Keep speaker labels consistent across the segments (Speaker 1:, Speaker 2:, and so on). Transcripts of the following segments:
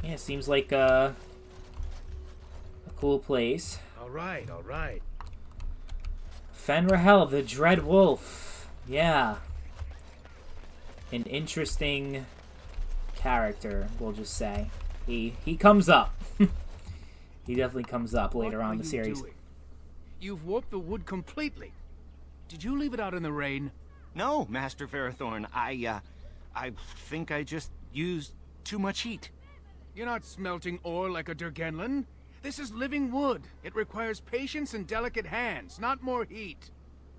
Speaker 1: Yeah, seems like a cool place.
Speaker 2: All right, all right.
Speaker 1: Fenrahel, the Dread Wolf. Yeah. An interesting character, we'll just say. He comes up. He definitely comes up later on in the series.
Speaker 2: Doing? You've warped the wood completely. Did you leave it out in the rain?
Speaker 3: No, Master Ferrothorn. I think I just used too much heat.
Speaker 2: You're not smelting ore like a Durgenlin. This is living wood. It requires patience and delicate hands, not more heat.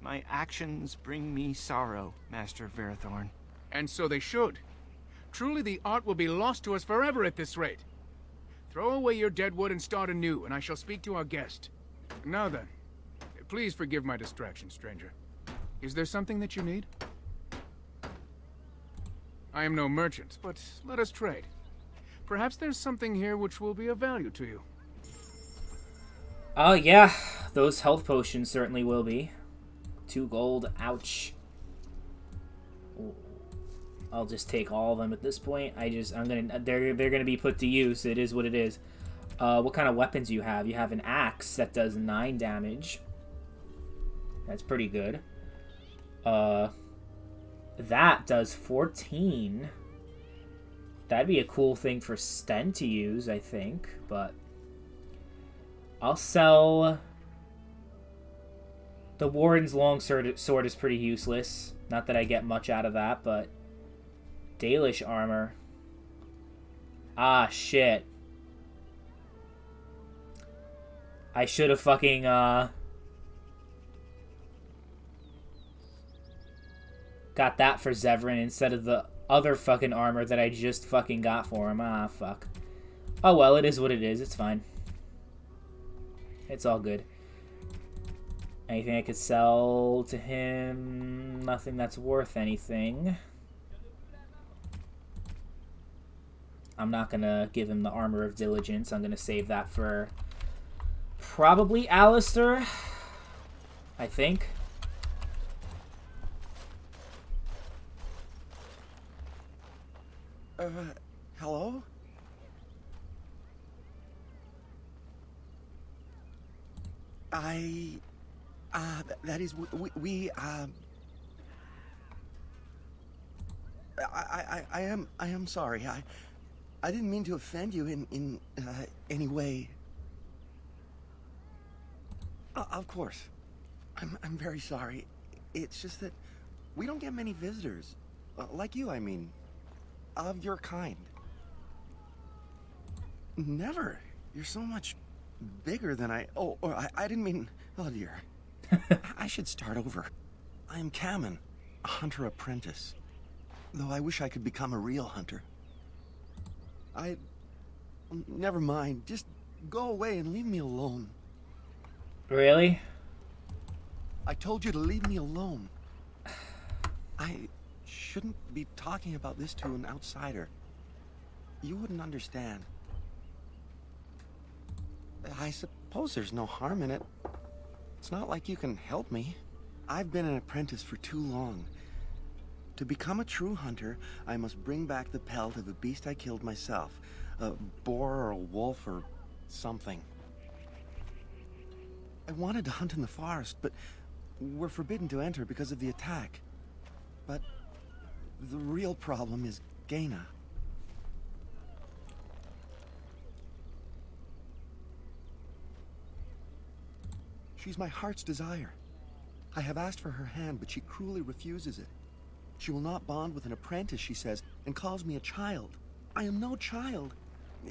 Speaker 3: My actions bring me sorrow, Master Ferrothorn.
Speaker 2: And so they should. Truly the art will be lost to us forever at this rate. Throw away your dead wood and start anew, and I shall speak to our guest. Now then, please forgive my distraction, stranger. Is there something that you need? I am no merchant, but let us trade. Perhaps there's something here which will be of value to you.
Speaker 1: Oh, yeah. Those health potions certainly will be. 2 gold. Ouch. I'll just take all of them at this point. They're gonna be put to use. It is what it is. What kind of weapons do you have? You have an axe that does 9 damage. That's pretty good. That does 14. That'd be a cool thing for Sten to use, I think, but I'll sell... The Warden's long sword is pretty useless. Not that I get much out of that, but... Dalish armor. Ah, shit. I should have fucking, got that for Zevran instead of the other fucking armor that I just fucking got for him. Ah, fuck. Oh, well, it is what it is. It's fine. It's all good. Anything I could sell to him? Nothing that's worth anything. I'm not gonna give him the Armor of Diligence. I'm gonna save that for probably Alistair, I think.
Speaker 4: Hello? That is, I am sorry. I didn't mean to offend you in any way. Of course. I'm very sorry. It's just that we don't get many visitors. Like you, I mean. Of your kind. Never. You're so much bigger than I didn't mean... Oh, dear. I should start over. I am Cammen, a hunter apprentice. Though I wish I could become a real hunter. Never mind. Just go away and leave me alone.
Speaker 1: Really?
Speaker 4: I told you to leave me alone. I shouldn't be talking about this to an outsider. You wouldn't understand. I suppose there's no harm in it. It's not like you can help me. I've been an apprentice for too long. To become a true hunter, I must bring back the pelt of a beast I killed myself. A boar or a wolf or something. I wanted to hunt in the forest, but we're forbidden to enter because of the attack. But the real problem is Gheyna. She's my heart's desire. I have asked for her hand, but she cruelly refuses it. She will not bond with an apprentice, she says, and calls me a child. I am no child.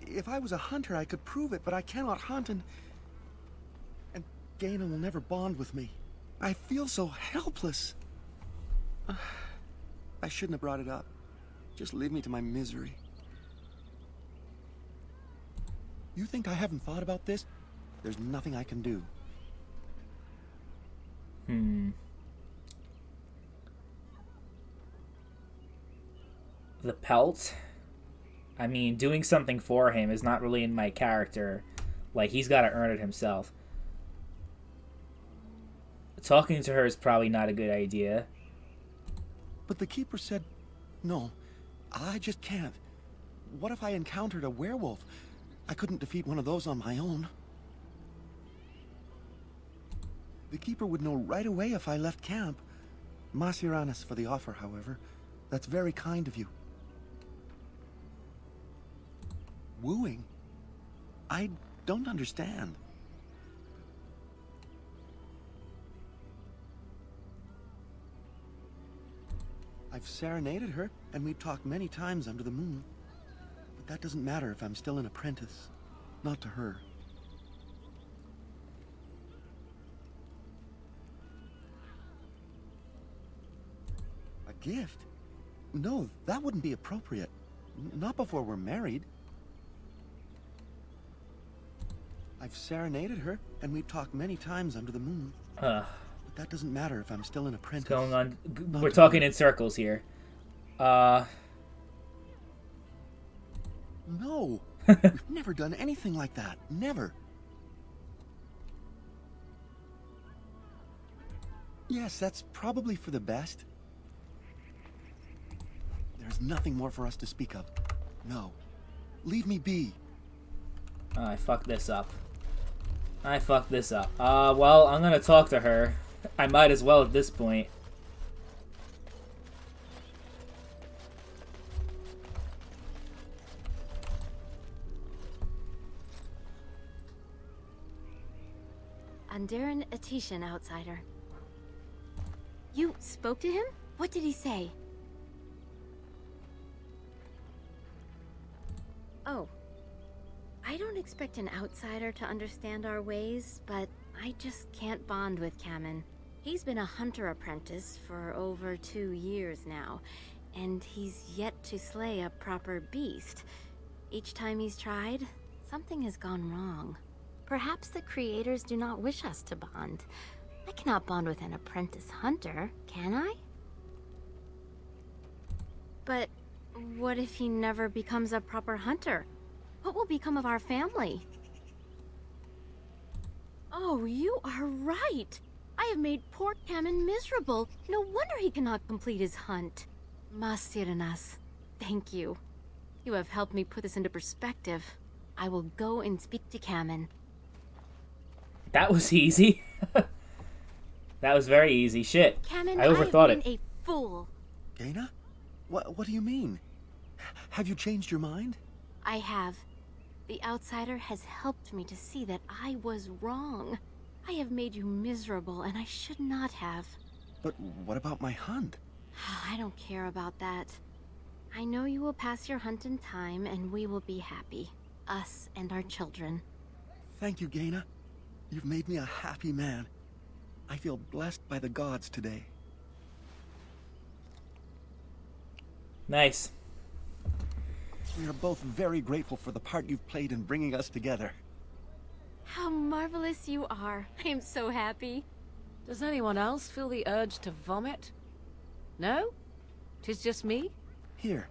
Speaker 4: If I was a hunter, I could prove it, but I cannot hunt, and Gheyna will never bond with me. I feel so helpless. I shouldn't have brought it up. Just leave me to my misery. You think I haven't thought about this? There's nothing I can do.
Speaker 1: The pelt? I mean, doing something for him is not really in my character. Like, he's got to earn it himself. Talking to her is probably not a good idea.
Speaker 4: But the keeper said, no, I just can't. what if I encountered a werewolf? I couldn't defeat one of those on my own. The keeper would know right away if I left camp. Masiranis for the offer, however. That's very kind of you. Wooing? I don't understand. I've serenaded her, and we've talked many times under the moon. But that doesn't matter if I'm still an apprentice. Not to her. A gift? No, that wouldn't be appropriate. Not before we're married. I've serenaded her, and we've talked many times under the moon. But that doesn't matter if I'm still an apprentice.
Speaker 1: What's going on? We're talking in circles here.
Speaker 4: No. We've never done anything like that. Never. Yes, that's probably for the best. There's nothing more for us to speak of. No. Leave me be.
Speaker 1: I fucked this up. Well, I'm gonna talk to her. I might as well at this point.
Speaker 5: Andaran Atishan, outsider. You spoke to him? What did he say? Oh. I don't expect an outsider to understand our ways, but I just can't bond with Cammen. He's been a hunter apprentice for over 2 years now, and he's yet to slay a proper beast. Each time he's tried, something has gone wrong. Perhaps the creators do not wish us to bond. I cannot bond with an apprentice hunter, can I? But what if he never becomes a proper hunter? What will become of our family? Oh, you are right. I have made poor Cammen miserable. No wonder he cannot complete his hunt. Masiranas, thank you. You have helped me put this into perspective. I will go and speak to Cammen.
Speaker 1: That was easy. That was very easy. Shit.
Speaker 5: Cammen,
Speaker 1: I overthought
Speaker 5: I have been
Speaker 1: it.
Speaker 5: a fool.
Speaker 4: Gheyna? What do you mean? Have you changed your mind?
Speaker 5: I have. The outsider has helped me to see that I was wrong. I have made you miserable, and I should not have.
Speaker 4: But what about my hunt?
Speaker 5: I don't care about that. I know you will pass your hunt in time, and we will be happy. Us and our children.
Speaker 4: Thank you, Gheyna. You've made me a happy man. I feel blessed by the gods today.
Speaker 1: Nice.
Speaker 4: We are both very grateful for the part you've played in bringing us together.
Speaker 5: How marvelous you are. I am so happy.
Speaker 6: Does anyone else feel the urge to vomit? No? 'Tis just me?
Speaker 4: Here,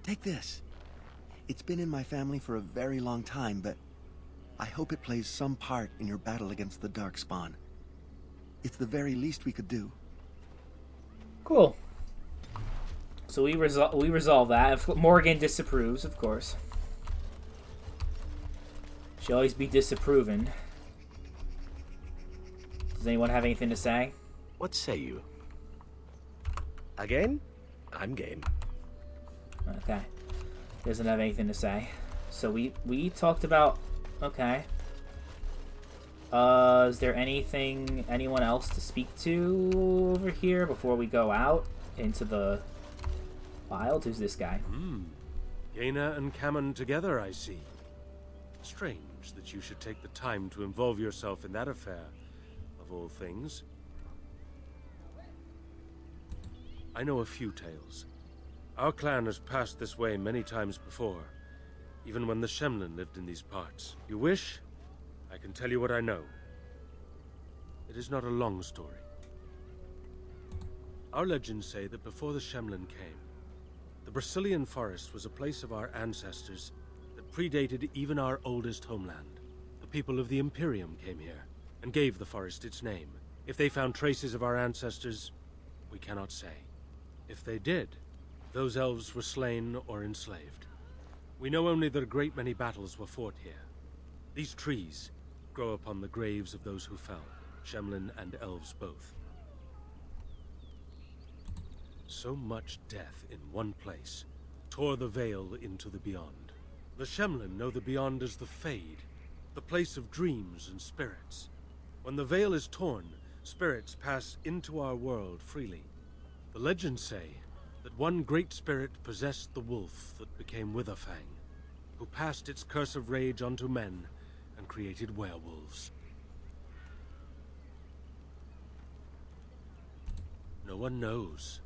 Speaker 4: take this. It's been in my family for a very long time, but I hope it plays some part in your battle against the Darkspawn. It's the very least we could do.
Speaker 1: Cool. So we resolve that. If Morgan disapproves, of course. She'll always be disapproving. Does anyone have anything to say?
Speaker 7: What say you? Again? I'm game.
Speaker 1: Okay. Doesn't have anything to say. So we talked about... Okay. Is there anyone else to speak to over here before we go out into the wild? Who's this guy?
Speaker 8: Gheyna and Cammen together, I see. Strange that you should take the time to involve yourself in that affair, of all things. I know a few tales. Our clan has passed this way many times before, even when the Shemlin lived in these parts. You wish? I can tell you what I know. It is not a long story. Our legends say that before the Shemlin came, the Brazilian forest was a place of our ancestors that predated even our oldest homeland. The people of the Imperium came here and gave the forest its name. If they found traces of our ancestors, we cannot say. If they did, those elves were slain or enslaved. We know only that a great many battles were fought here. These trees grow upon the graves of those who fell, Shemlin and elves both. So much death in one place tore the veil into the beyond. The Shemlin know the beyond as the Fade, the place of dreams and spirits. When the veil is torn, spirits pass into our world freely. The legends say that one great spirit possessed the wolf that became Witherfang, who passed its curse of rage onto men and created werewolves. No one knows.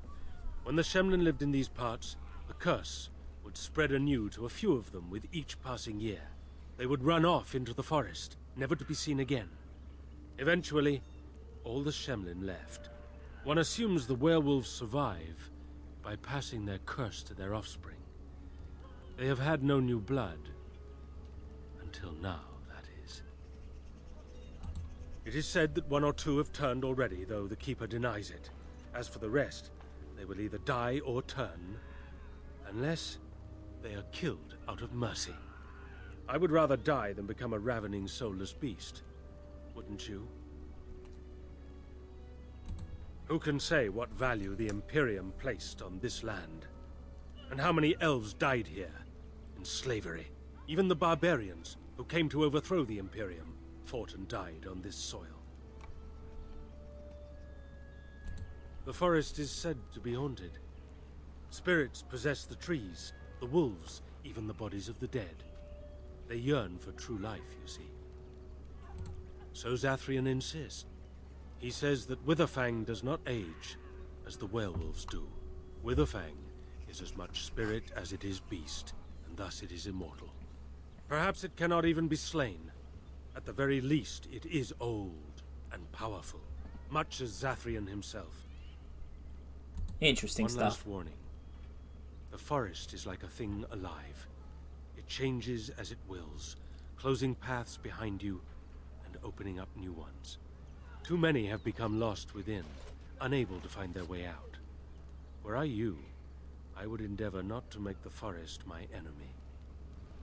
Speaker 8: When the Shemlin lived in these parts, the curse would spread anew to a few of them with each passing year. They would run off into the forest, never to be seen again. Eventually, all the Shemlin left. One assumes the werewolves survive by passing their curse to their offspring. They have had no new blood. Until now, that is. It is said that one or two have turned already, though the Keeper denies it. As for the rest, they will either die or turn, unless they are killed out of mercy. I would rather die than become a ravening, soulless beast. Wouldn't you? Who can say what value the Imperium placed on this land? And how many elves died here, in slavery? Even the barbarians, who came to overthrow the Imperium, fought and died on this soil. The forest is said to be haunted. Spirits possess the trees, the wolves, even the bodies of the dead. They yearn for true life, you see. So Zathrian insists. He says that Witherfang does not age as the werewolves do. Witherfang is as much spirit as it is beast, and thus it is immortal. Perhaps it cannot even be slain. At the very least, it is old and powerful, much as Zathrian himself.
Speaker 1: Interesting
Speaker 8: One
Speaker 1: stuff.
Speaker 8: last warning. The forest is like a thing alive. It changes as it wills, closing paths behind you and opening up new ones. Too many have become lost within, unable to find their way out. Were I you, I would endeavor not to make the forest my enemy.